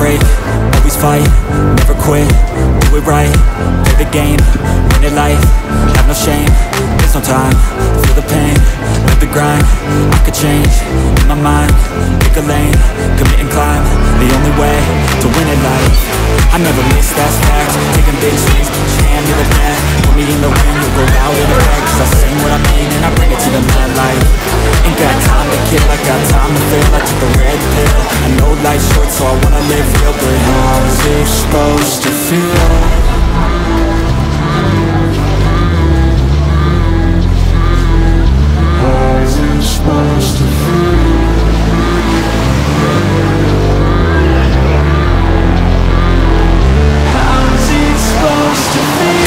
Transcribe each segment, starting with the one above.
break, always fight, never quit, do it right, play the game, win it life, have no shame, there's no time, feel the pain, live the grind, I could change, in my mind, pick a lane, commit and climb, the only way to win it life. I never miss, that's fact, taking big swings, put your hand to the bat, put me in the ring, you'll go out in the back, cause I sing what I mean and I bring it to the mad light. Ain't got time to kill, I got time to feel, I took the red pill, I know life's short so I wanna live real, but how's it supposed to feel? How's it supposed to feel? How's it supposed to feel?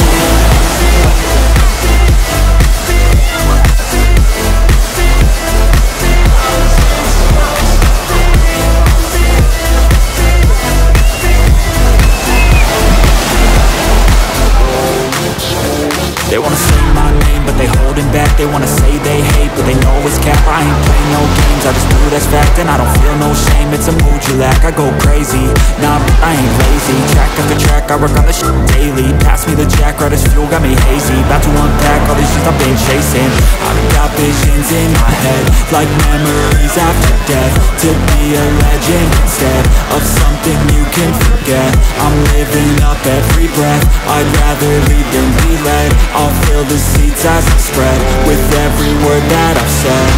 They wanna say my name, but they holding back. They wanna say they hate, but they know it's cap. I ain't playing no games, I just do that's fact. And I don't feel no shame, it's a mood you lack. I go crazy, nah, but I ain't lazy. Track after track, I work on this shit daily. Pass me the jack, right as fuel, got me hazy. About to unpack all these shit I've been chasing. I've got visions in my head, like memories after death. To be a legend instead of something you can forget. I'm living up every breath, I'd rather lead than be led. I'll fill the seats as I spread with every word that I've said.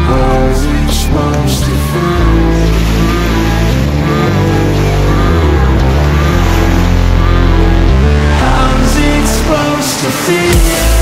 How's it supposed to feel? How's it supposed to feel?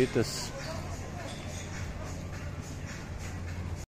Nikitas.